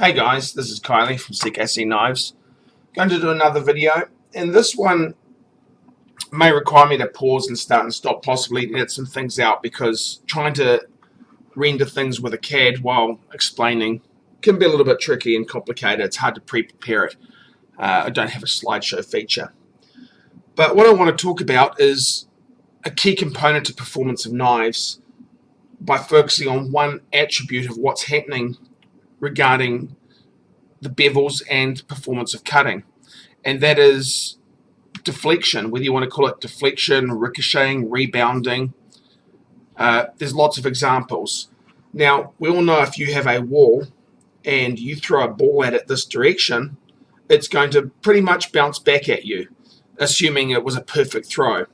Hey guys, this is Kylie from CKC Knives. Going to do another video, and this one may require me to pause and start and stop, possibly edit some things out, because trying to render things with a CAD while explaining can be a little bit tricky and complicated. It's hard to pre-prepare it. I don't have a slideshow feature. But what I want to talk about is a key component to performance of knives by focusing on one attribute of what's happening regarding the bevels and performance of cutting, and that is deflection, whether you want to call it deflection, ricocheting, rebounding. There's lots of examples. Now, we all know if you have a wall and you throw a ball at it this direction, it's going to pretty much bounce back at you, assuming it was a perfect throw.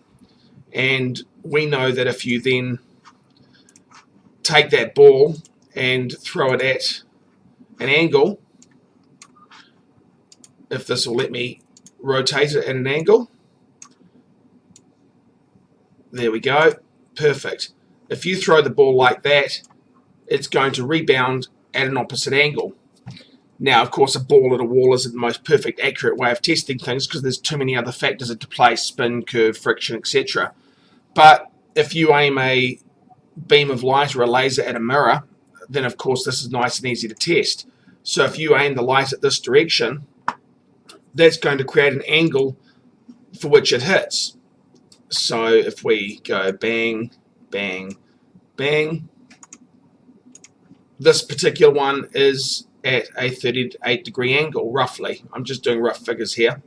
And we know that if you then take that ball and throw it at an angle, if this will let me rotate it at an angle, there we go, perfect. If you throw the ball like that, it's going to rebound at an opposite angle. Now, of course, a ball at a wall isn't the most perfect, accurate way of testing things because there's too many other factors into play: spin, curve, friction, etc. But if you aim a beam of light or a laser at a mirror, then of course this is nice and easy to test. So if you aim the light at this direction, that's going to create an angle for which it hits. So if we go bang, bang, bang, this particular one is at a 38-degree angle, roughly. I'm just doing rough figures here.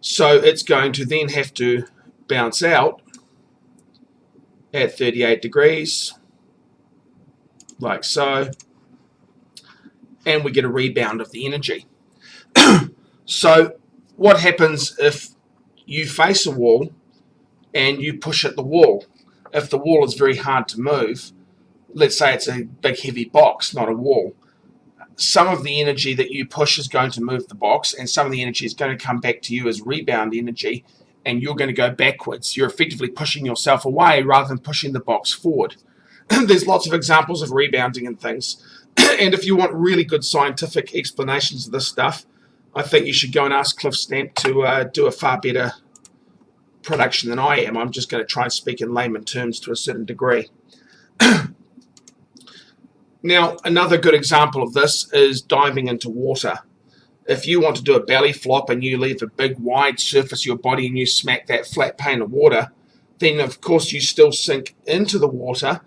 So it's going to then have to bounce out at 38 degrees, like so, and we get a rebound of the energy. So what happens if you face a wall and you push at the wall? If the wall is very hard to move, let's say it's a big heavy box, not a wall, some of the energy that you push is going to move the box, and some of the energy is going to come back to you as rebound energy, and you're going to go backwards. You're effectively pushing yourself away rather than pushing the box forward. There's lots of examples of rebounding and things. And if you want really good scientific explanations of this stuff, I think you should go and ask CliffStamp to do a far better production than I am. I'm just going to try and speak in layman terms to a certain degree. Now, another good example of this is diving into water. If you want to do a belly flop and you leave a big wide surface of your body and you smack that flat pane of water, then of course you still sink into the water,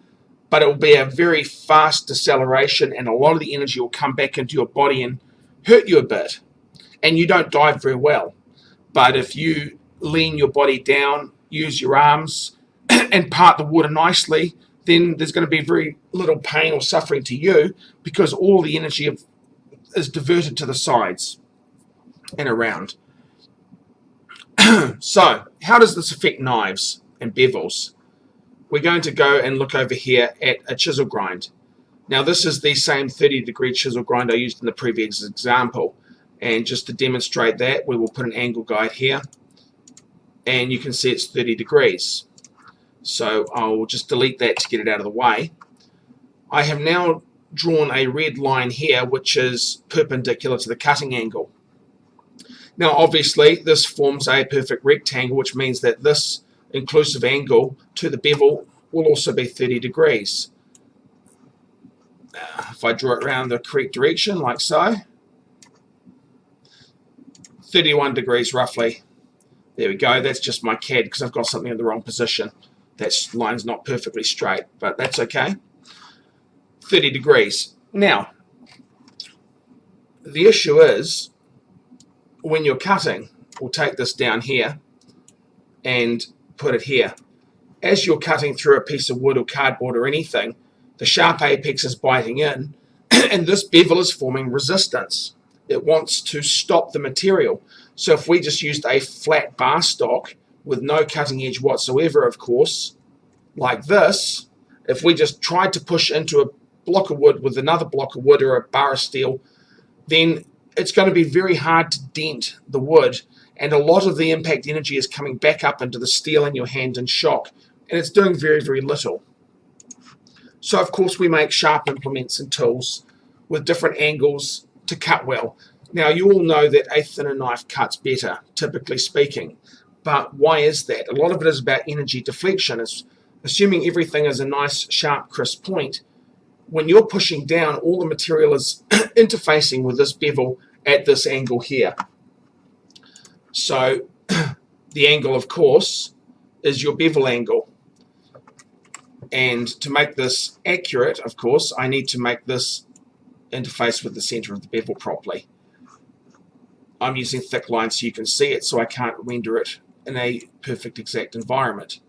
but it will be a very fast deceleration, and a lot of the energy will come back into your body and hurt you a bit, and you don't dive very well. But if you lean your body down, use your arms, and part the water nicely, then there's going to be very little pain or suffering to you because all the energy is diverted to the sides and around. So, how does this affect knives and bevels? We're going to go and look over here at a chisel grind. Now, this is the same 30-degree chisel grind I used in the previous example. And just to demonstrate that, we will put an angle guide here. And you can see it's 30 degrees. So I'll just delete that to get it out of the way. I have now drawn a red line here which is perpendicular to the cutting angle. Now obviously this forms a perfect rectangle, which means that this inclusive angle to the bevel will also be 30 degrees. If I draw it around the correct direction like so, 31 degrees roughly. There we go, that's just my CAD because I've got something in the wrong position. That line's not perfectly straight, but that's okay. 30 degrees. Now, the issue is when you're cutting, we'll take this down here and put it here. As you're cutting through a piece of wood or cardboard or anything, the sharp apex is biting in, and this bevel is forming resistance. It wants to stop the material. So if we just used a flat bar stock with no cutting edge whatsoever, of course, like this, if we just tried to push into a block of wood with another block of wood or a bar of steel, then it's going to be very hard to dent the wood, and a lot of the impact energy is coming back up into the steel in your hand in shock, and it's doing very, very little. So of course we make sharp implements and tools with different angles to cut well. Now, you all know that a thinner knife cuts better, typically speaking. But why is that? A lot of it is about energy deflection. It's assuming everything is a nice, sharp, crisp point. When you're pushing down, all the material is interfacing with this bevel at this angle here. So the angle, of course, is your bevel angle. And to make this accurate, of course, I need to make this interface with the center of the bevel properly. I'm using thick lines so you can see it, so I can't render it in a perfect exact environment.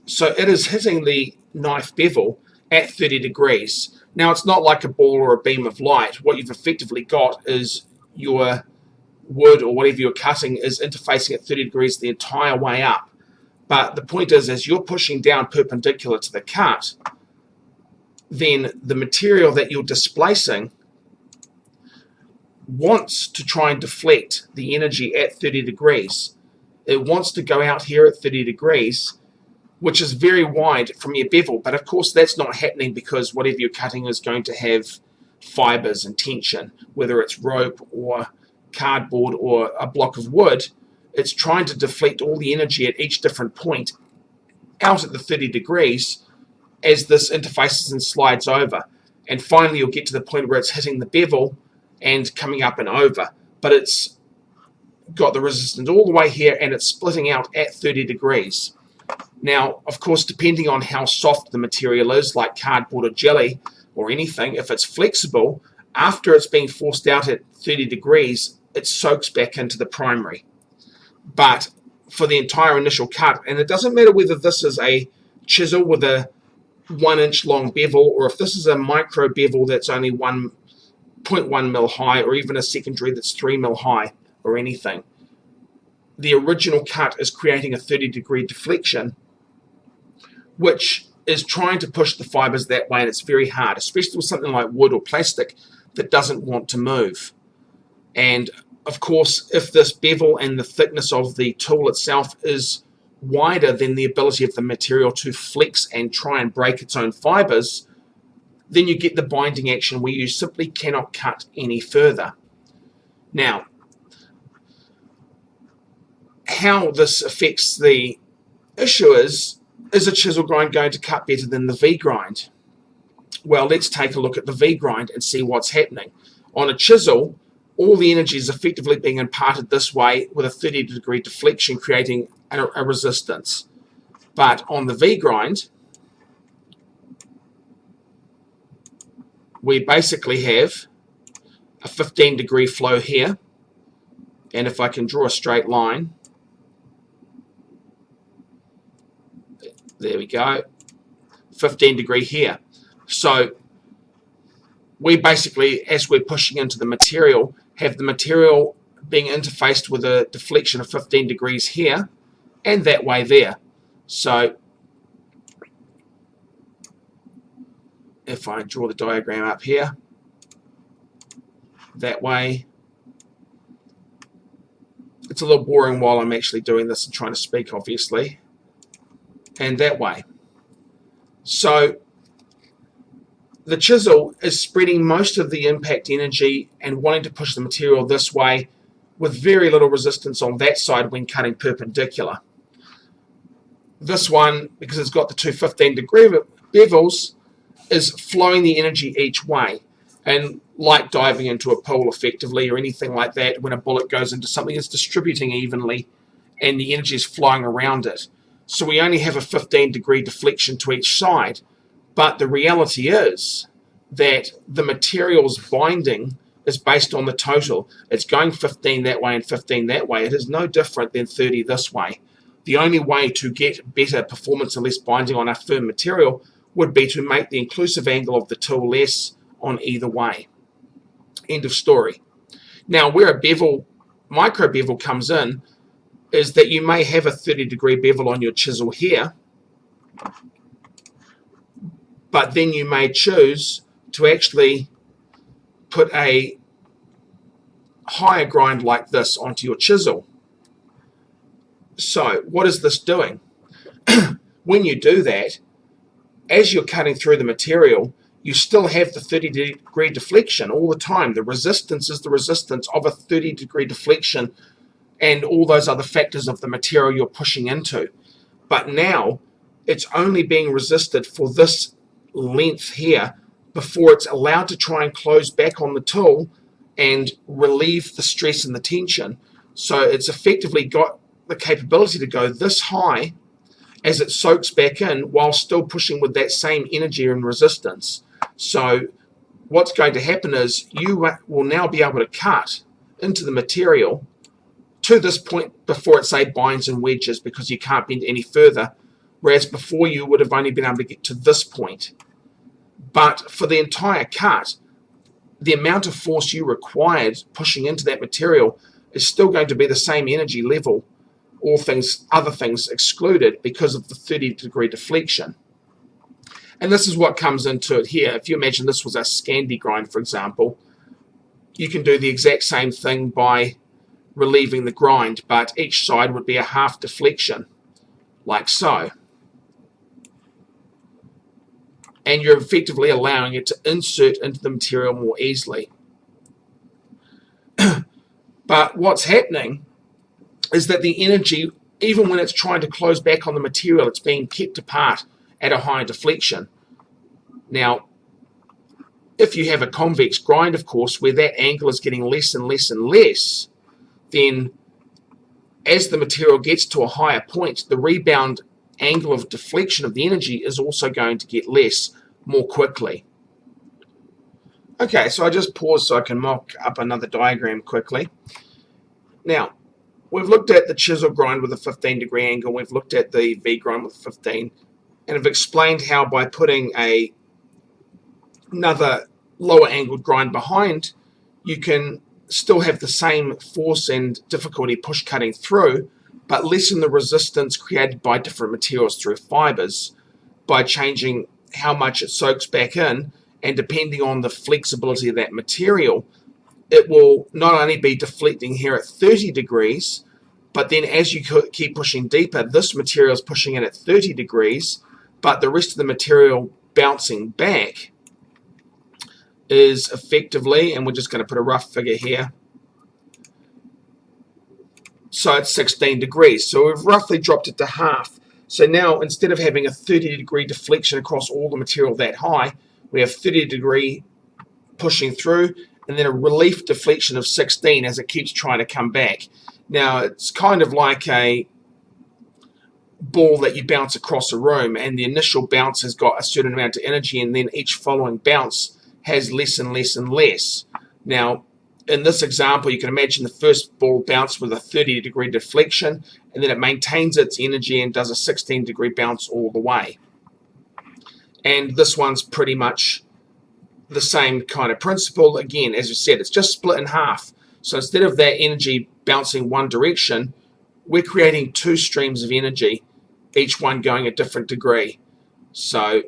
So it is hitting the knife bevel at 30 degrees. Now, it's not like a ball or a beam of light. What you've effectively got is your wood or whatever you're cutting is interfacing at 30 degrees the entire way up. But the point is, as you're pushing down perpendicular to the cut, then the material that you're displacing wants to try and deflect the energy at 30 degrees. It wants to go out here at 30 degrees, which is very wide from your bevel. But of course, that's not happening because whatever you're cutting is going to have fibers and tension, whether it's rope or cardboard or a block of wood. It's trying to deflect all the energy at each different point out at the 30 degrees as this interfaces and slides over. And finally, you'll get to the point where it's hitting the bevel and coming up and over. But it's got the resistance all the way here and it's splitting out at 30 degrees. Now, of course, depending on how soft the material is, like cardboard or jelly or anything, if it's flexible, after it's being forced out at 30 degrees, it soaks back into the primary. But for the entire initial cut, and it doesn't matter whether this is a chisel with a 1 inch long bevel or if this is a micro bevel that's only 1.1 mil high or even a secondary that's 3 mil high or anything, the original cut is creating a 30-degree deflection, which is trying to push the fibers that way, and it's very hard, especially with something like wood or plastic that doesn't want to move. And of course, if this bevel and the thickness of the tool itself is wider than the ability of the material to flex and try and break its own fibers, then you get the binding action where you simply cannot cut any further. Now, how this affects the issue is a chisel grind going to cut better than the V grind? Well, let's take a look at the V grind and see what's happening. On a chisel, all the energy is effectively being imparted this way with a 30-degree deflection, creating a resistance. But on the V grind, we basically have a 15-degree flow here. And if I can draw a straight line, there we go, 15-degree here. So we basically, as we're pushing into the material, have the material being interfaced with a deflection of 15 degrees here and that way there. So if I draw the diagram up here, that way, it's a little boring while I'm actually doing this and trying to speak, obviously, and that way. So the chisel is spreading most of the impact energy and wanting to push the material this way with very little resistance on that side when cutting perpendicular. This one, because it's got the two 15-degree bevels, is flowing the energy each way. And like diving into a pool effectively or anything like that, when a bullet goes into something, it's distributing evenly and the energy is flowing around it. So we only have a 15-degree deflection to each side. But the reality is that the material's binding is based on the total. It's going 15 that way and 15 that way. It is no different than 30 this way. The only way to get better performance and less binding on a firm material would be to make the inclusive angle of the tool less on either way. End of story. Now, where a bevel, micro bevel comes in is that you may have a 30-degree bevel on your chisel here, but then you may choose to actually put a higher grind like this onto your chisel. So what is this doing? When you do that, as you're cutting through the material, you still have the 30-degree deflection all the time. The resistance is the resistance of a 30-degree deflection and all those other factors of the material you're pushing into. But now it's only being resisted for this length here before it's allowed to try and close back on the tool and relieve the stress and the tension. So it's effectively got the capability to go this high as it soaks back in while still pushing with that same energy and resistance. So what's going to happen is you will now be able to cut into the material to this point before it, say, binds and wedges, because you can't bend any further, whereas before you would have only been able to get to this point. But for the entire cut, the amount of force you required pushing into that material is still going to be the same energy level, other things excluded, because of the 30-degree deflection. And this is what comes into it here. If you imagine this was a Scandi grind, for example, you can do the exact same thing by relieving the grind, but each side would be a half deflection, like so. And you're effectively allowing it to insert into the material more easily. But what's happening is that the energy, even when it's trying to close back on the material, it's being kept apart at a higher deflection. Now, if you have a convex grind, of course, where that angle is getting less and less and less, then as the material gets to a higher point, the rebound angle of deflection of the energy is also going to get less more quickly. Okay, so I just paused so I can mock up another diagram quickly. Now, we've looked at the chisel grind with a 15-degree angle, we've looked at the V grind with 15, and I've explained how by putting another lower angled grind behind, you can still have the same force and difficulty push cutting through, but lessen the resistance created by different materials through fibers by changing how much it soaks back in, and depending on the flexibility of that material, it will not only be deflecting here at 30 degrees, but then as you keep pushing deeper, this material is pushing in at 30 degrees, but the rest of the material bouncing back is effectively, and we're just going to put a rough figure here, so it's 16 degrees. So we've roughly dropped it to half. So now, instead of having a 30-degree deflection across all the material that high, we have 30-degree pushing through, and then a relief deflection of 16 as it keeps trying to come back. Now, it's kind of like a ball that you bounce across a room, and the initial bounce has got a certain amount of energy, and then each following bounce has less and less and less. Now, in this example, you can imagine the first ball bounced with a 30-degree deflection, and then it maintains its energy and does a 16-degree bounce all the way. And this one's pretty much the same kind of principle. Again, as I said, it's just split in half. So instead of that energy bouncing one direction, we're creating two streams of energy, each one going a different degree. So,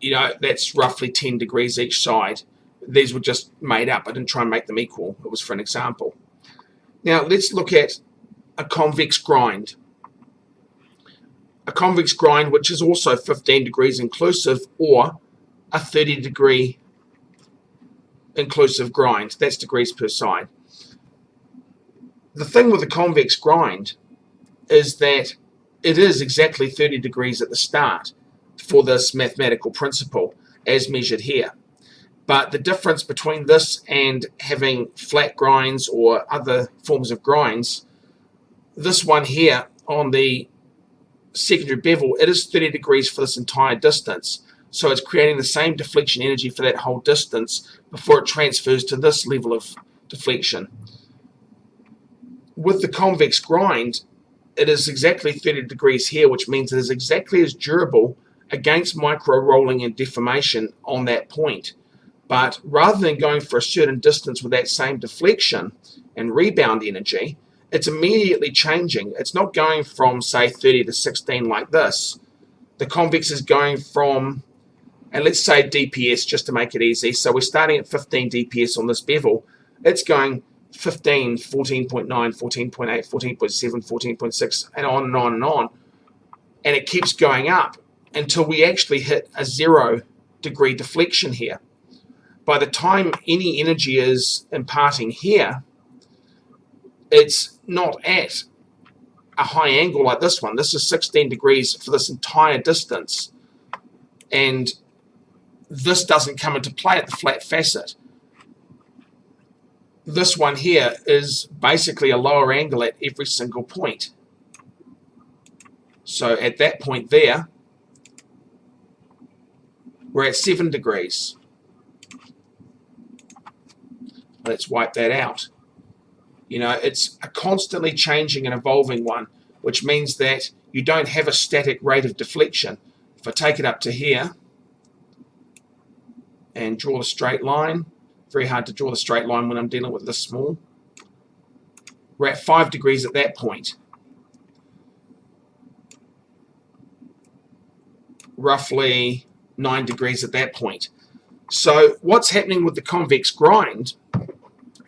you know, that's roughly 10 degrees each side. These were just made up. I didn't try and make them equal. It was for an example. Now, let's look at a convex grind. A convex grind, which is also 15 degrees inclusive, or a 30-degree inclusive grind. That's degrees per side. The thing with a convex grind is that it is exactly 30 degrees at the start for this mathematical principle as measured here. But the difference between this and having flat grinds or other forms of grinds, this one here on the secondary bevel, it is 30 degrees for this entire distance. So it's creating the same deflection energy for that whole distance before it transfers to this level of deflection. With the convex grind, it is exactly 30 degrees here, which means it is exactly as durable against micro rolling and deformation on that point. But rather than going for a certain distance with that same deflection and rebound energy, it's immediately changing. It's not going from, say, 30 to 16 like this. The convex is going from, and let's say DPS just to make it easy. So we're starting at 15 DPS on this bevel. It's going 15, 14.9, 14.8, 14.7, 14.6, and on and on and on. And it keeps going up until we actually hit a 0 degree deflection here. By the time any energy is imparting here, it's not at a high angle like this one. This is 16 degrees for this entire distance, and this doesn't come into play at the flat facet. This one here is basically a lower angle at every single point. So at that point there, we're at 7 degrees. Let's wipe that out. You know, it's a constantly changing and evolving one, which means that you don't have a static rate of deflection. If I take it up to here and draw the straight line, very hard to draw the straight line when I'm dealing with this small. We're at 5 degrees at that point. Roughly 9 degrees at that point. So what's happening with the convex grind,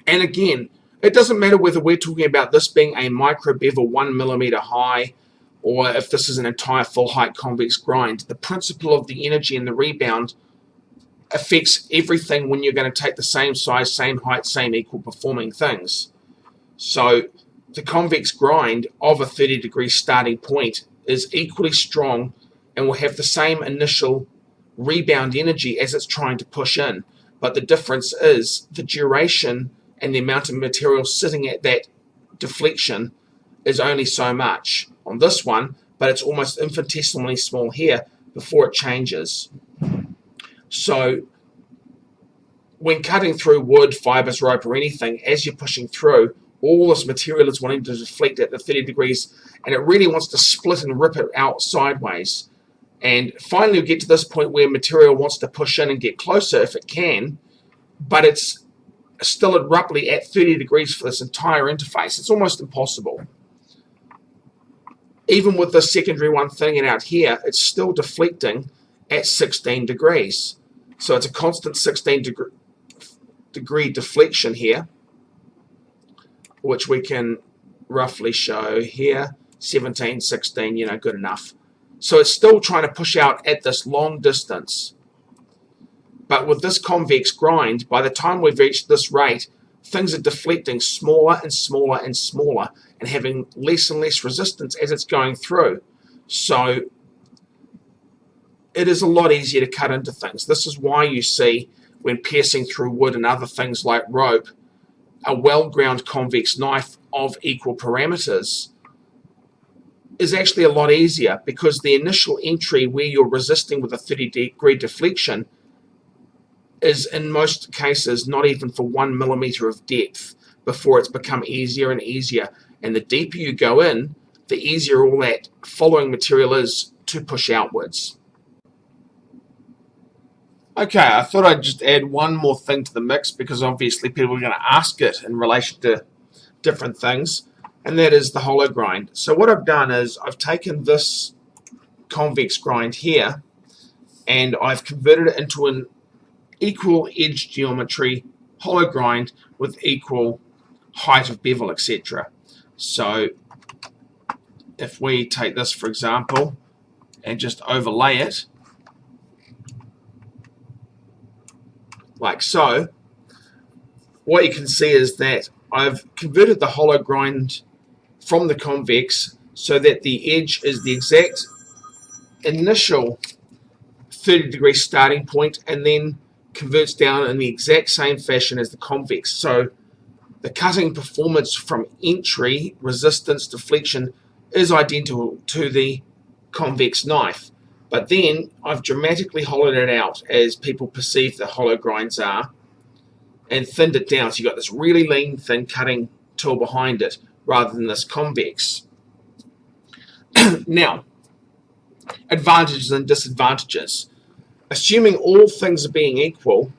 and again, it doesn't matter whether we're talking about this being a micro bevel 1 millimeter high, or if this is an entire full height convex grind, the principle of the energy and the rebound affects everything when you're going to take the same size, same height, same equal performing things. So the convex grind of a 30 degree starting point is equally strong and will have the same initial rebound energy as it's trying to push in. But the difference is the duration and the amount of material sitting at that deflection is only so much on this one, but it's almost infinitesimally small here before it changes. So when cutting through wood, fibers, rope, or anything, as you're pushing through, all this material is wanting to deflect at the 30 degrees, and it really wants to split and rip it out sideways. And finally we get to this point where material wants to push in and get closer if it can, but it's still abruptly at 30 degrees for this entire interface. It's almost impossible. Even with the secondary one thinning it out here, it's still deflecting at 16 degrees. So it's a constant 16 degree deflection here, which we can roughly show here, 17, 16, you know, good enough. So it's still trying to push out at this long distance. But with this convex grind, by the time we've reached this rate, things are deflecting smaller and smaller and smaller and having less and less resistance as it's going through. So it is a lot easier to cut into things. This is why you see when piercing through wood and other things like rope, a well-ground convex knife of equal parameters is actually a lot easier, because the initial entry where you're resisting with a 30 degree deflection is in most cases not even for 1 millimeter of depth before it's become easier and easier. And the deeper you go in, the easier all that following material is to push outwards. Okay, I thought I'd just add one more thing to the mix, because obviously people are going to ask it in relation to different things, and that is the hollow grind. So what I've done is I've taken this convex grind here and I've converted it into an equal edge geometry hollow grind with equal height of bevel, etc. So if we take this, for example, and just overlay it like so, what you can see is that I've converted the hollow grind from the convex so that the edge is the exact initial 30 degree starting point and then converts down in the exact same fashion as the convex. So the cutting performance from entry, resistance, deflection is identical to the convex knife. But then I've dramatically hollowed it out as people perceive the hollow grinds are, and thinned it down. So you've got this really lean, thin cutting tool behind it rather than this convex. Now, advantages and disadvantages. Assuming all things are being equal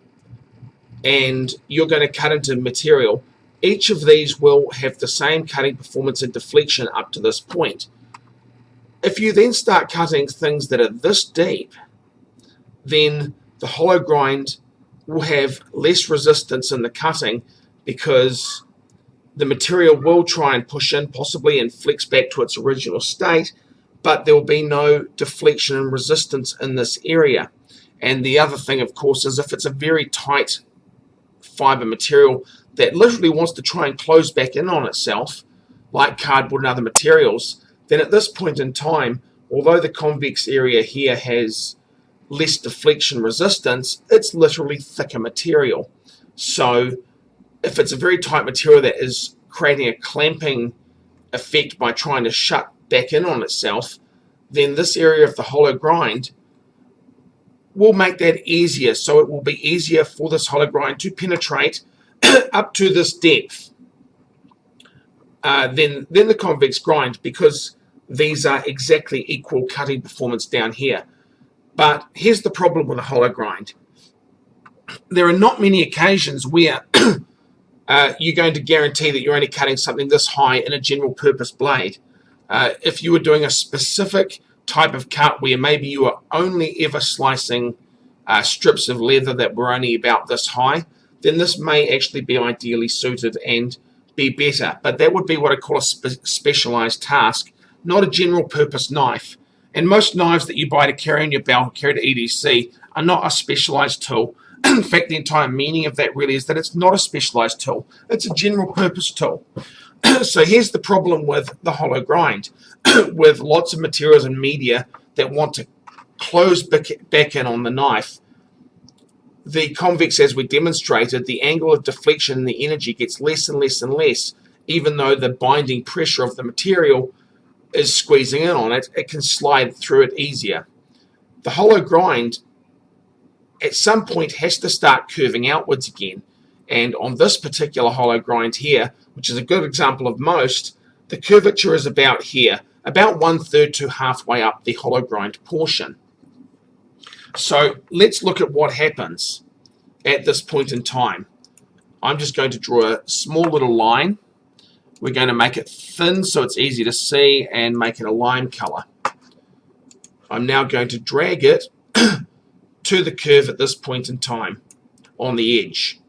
and you're going to cut into material, each of these will have the same cutting performance and deflection up to this point. If you then start cutting things that are this deep, then the hollow grind will have less resistance in the cutting, because the material will try and push in possibly and flex back to its original state, but there will be no deflection and resistance in this area. And the other thing, of course, is if it's a very tight fiber material that literally wants to try and close back in on itself, like cardboard and other materials, then at this point in time, although the convex area here has less deflection resistance, it's literally thicker material. So if it's a very tight material that is creating a clamping effect by trying to shut back in on itself, then this area of the hollow grind will make that easier. So it will be easier for this hollow grind to penetrate up to this depth than the convex grind, because these are exactly equal cutting performance down here. But here's the problem with a hollow grind. There are not many occasions where you're going to guarantee that you're only cutting something this high in a general purpose blade. If you were doing a specific type of cut where maybe you are only ever slicing strips of leather that were only about this high, then this may actually be ideally suited and be better. But that would be what I call a specialized task, not a general purpose knife. And most knives that you buy to carry on your belt, carry to EDC, are not a specialized tool. In fact, the entire meaning of that really is that it's not a specialized tool. It's a general purpose tool. So here's the problem with the hollow grind. With lots of materials and media that want to close back in on the knife, the convex, as we demonstrated, the angle of deflection and the energy gets less and less and less, even though the binding pressure of the material is squeezing in on it. It can slide through it easier. The hollow grind at some point has to start curving outwards again, and on this particular hollow grind here, which is a good example of most, the curvature is about here, about 1/3 to halfway up the hollow grind portion. So let's look at what happens at this point in time. I'm just going to draw a small little line. We're going to make it thin so it's easy to see and make it a lime color. I'm now going to drag it to the curve at this point in time on the edge.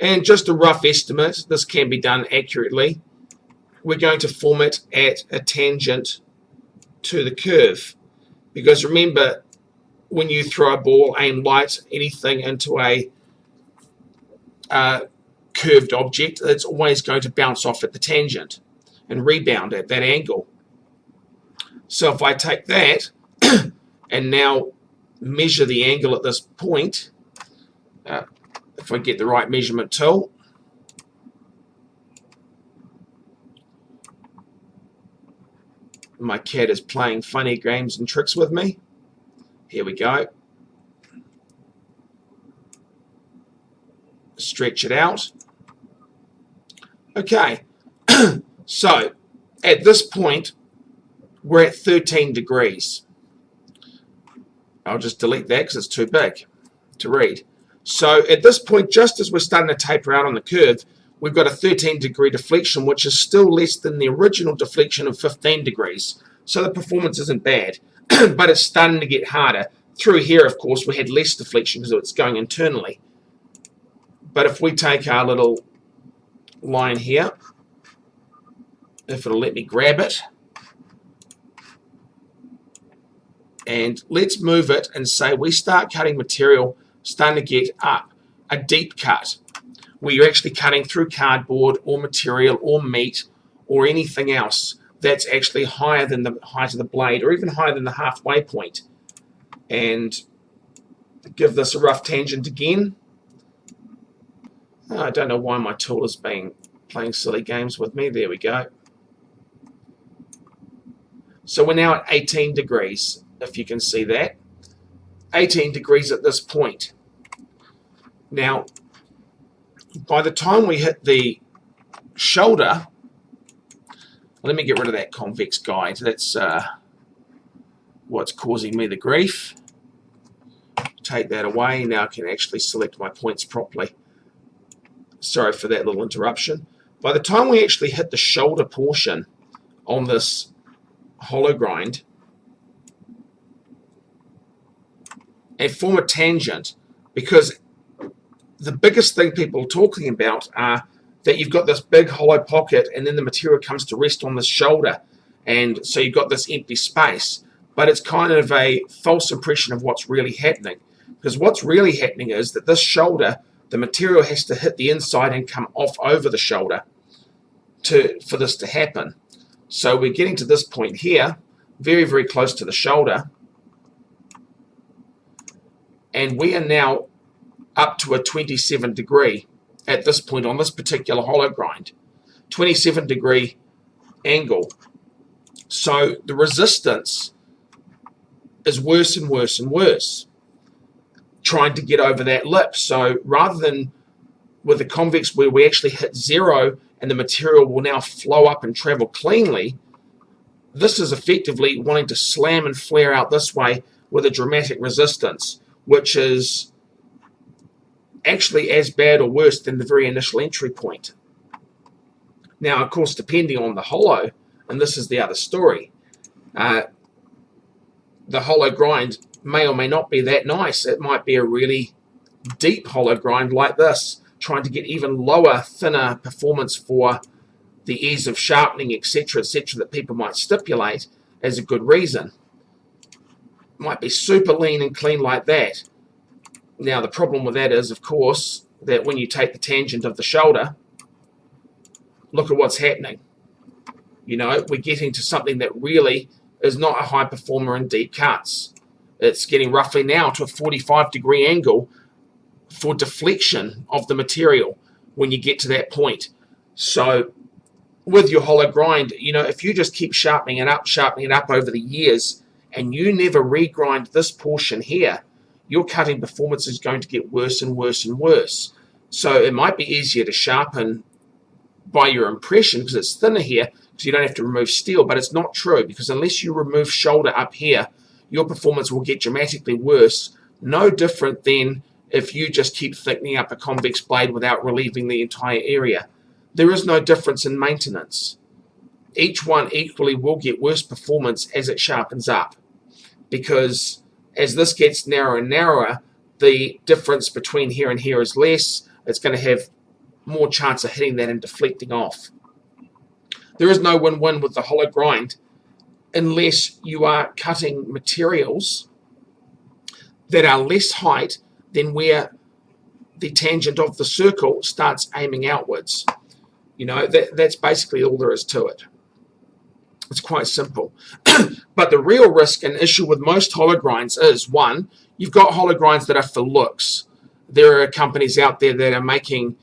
And just a rough estimate, this can be done accurately. We're going to form it at a tangent to the curve, because remember, when you throw a ball, aim light, anything into a curved object, it's always going to bounce off at the tangent and rebound at that angle. So if I take that and now measure the angle at this point, if I get the right measurement tool, my cat is playing funny games and tricks with me. Here we go. Stretch it out. Okay, so at this point we're at 13 degrees. I'll just delete that because it's too big to read. So at this point, just as we're starting to taper out on the curve, we've got a 13-degree deflection, which is still less than the original deflection of 15 degrees. So the performance isn't bad, but it's starting to get harder. Through here, of course, we had less deflection because it's going internally. But if we take our little line here, if it'll let me grab it, and let's move it and say we start cutting material starting to get up a deep cut, where you're actually cutting through cardboard or material or meat or anything else that's actually higher than the height of the blade, or even higher than the halfway point. And give this a rough tangent again. Oh, I don't know why my tool is playing silly games with me. There we go. So we're now at 18 degrees, if you can see that. 18 degrees at this point. Now, by the time we hit the shoulder, let me get rid of that convex guide. That's what's causing me the grief. Take that away. Now I can actually select my points properly. Sorry for that little interruption. By the time we actually hit the shoulder portion on this hollow grind and form a tangent, because the biggest thing people are talking about are that you've got this big hollow pocket and then the material comes to rest on the shoulder, and so you've got this empty space. but it's kind of a false impression of what's really happening. Because what's really happening is that this shoulder, the material has to hit the inside and come off over the shoulder for this to happen. So we're getting to this point here, very, very close to the shoulder. And we are now up to a 27 degree at this point on this particular hollow grind. 27 degree angle. So the resistance is worse and worse and worse, trying to get over that lip. So rather than with the convex where we actually hit zero and the material will now flow up and travel cleanly, this is effectively wanting to slam and flare out this way with a dramatic resistance, which is actually as bad or worse than the very initial entry point. Now, of course, depending on the hollow, and this is the other story, the hollow grind may or may not be that nice. It might be a really deep hollow grind like this, trying to get even lower, thinner performance for the ease of sharpening, etc., that people might stipulate as a good reason. Might be super lean and clean like that. Now, the problem with that is, of course, that when you take the tangent of the shoulder, look at what's happening. You know, we're getting to something that really is not a high performer in deep cuts. It's getting roughly now to a 45 degree angle for deflection of the material when you get to that point. So with your hollow grind, you know, if you just keep sharpening it up over the years, and you never regrind this portion here, your cutting performance is going to get worse and worse and worse. So it might be easier to sharpen by your impression because it's thinner here, because you don't have to remove steel, but it's not true, because unless you remove shoulder up here, your performance will get dramatically worse. No different than if you just keep thickening up a convex blade without relieving the entire area. There is no difference in maintenance. Each one equally will get worse performance as it sharpens up, because as this gets narrower and narrower, the difference between here and here is less. It's going to have more chance of hitting that and deflecting off. There is no win-win with the hollow grind unless you are cutting materials that are less height than where the tangent of the circle starts aiming outwards. You know, that's basically all there is to it. It's quite simple. But the real risk and issue with most hollow grinds is, one, you've got hollow grinds that are for looks. There are companies out there that are making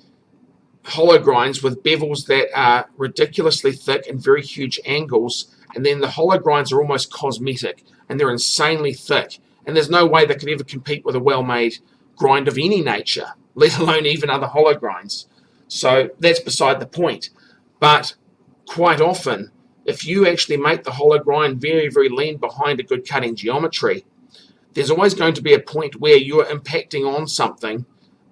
hollow grinds with bevels that are ridiculously thick and very huge angles, and then the hollow grinds are almost cosmetic and they're insanely thick, and there's no way they could ever compete with a well-made grind of any nature, let alone even other hollow grinds. So that's beside the point. But quite often, if you actually make the hollow grind very, very lean behind a good cutting geometry, there's always going to be a point where you're impacting on something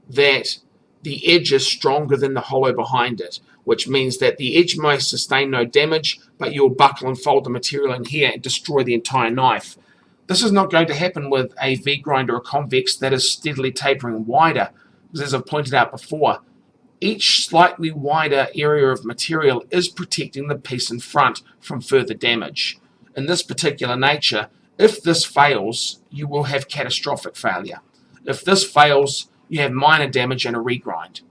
that the edge is stronger than the hollow behind it, which means that the edge may sustain no damage, but you'll buckle and fold the material in here and destroy the entire knife. This is not going to happen with a V-grind or a convex that is steadily tapering wider, because as I've pointed out before, each slightly wider area of material is protecting the piece in front from further damage. In this particular nature, if this fails, you will have catastrophic failure. If this fails, you have minor damage and a regrind.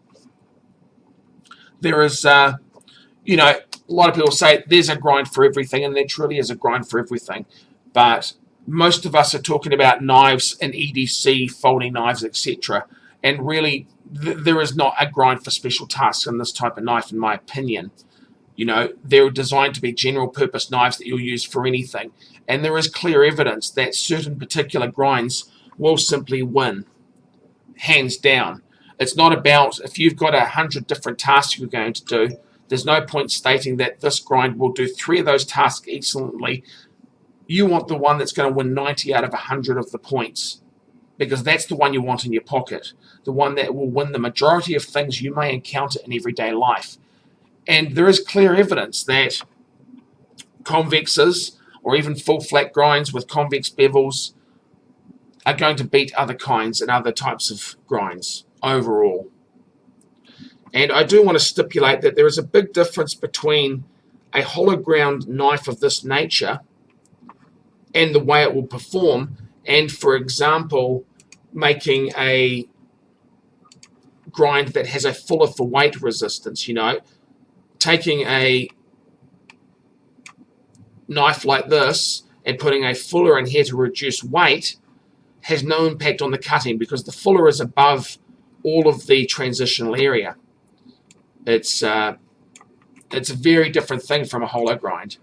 There is, a lot of people say there's a grind for everything, and there truly is a grind for everything. But most of us are talking about knives and EDC, folding knives, etc. And really, there is not a grind for special tasks in this type of knife, in my opinion. You know, they're designed to be general purpose knives that you'll use for anything. And there is clear evidence that certain particular grinds will simply win, hands down. It's not about, if you've got 100 different tasks you're going to do, there's no point stating that this grind will do 3 of those tasks excellently. You want the one that's going to win 90 out of 100 of the points, because that's the one you want in your pocket, the one that will win the majority of things you may encounter in everyday life. And there is clear evidence that convexes, or even full flat grinds with convex bevels, are going to beat other kinds and other types of grinds overall. And I do want to stipulate that there is a big difference between a hollow ground knife of this nature and the way it will perform. And for example, making a grind that has a fuller for weight resistance, taking a knife like this and putting a fuller in here to reduce weight has no impact on the cutting, because the fuller is above all of the transitional area. It's a very different thing from a hollow grind.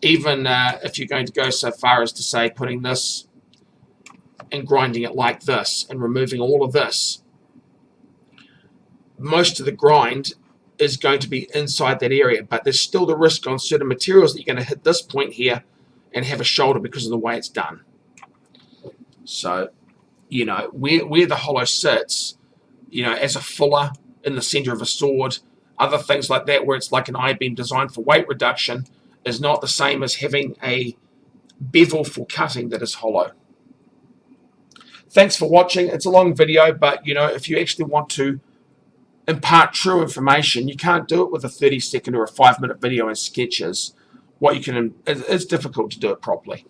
Even if you're going to go so far as to say putting this and grinding it like this and removing all of this, most of the grind is going to be inside that area, but there's still the risk on certain materials that you're going to hit this point here and have a shoulder because of the way it's done. So, where the hollow sits, as a fuller in the center of a sword, other things like that, where it's like an I-beam designed for weight reduction, is not the same as having a bevel for cutting that is hollow. Thanks for watching. It's a long video, but if you actually want to impart true information, you can't do it with a 30-second or a 5-minute video and sketches. It's difficult to do it properly.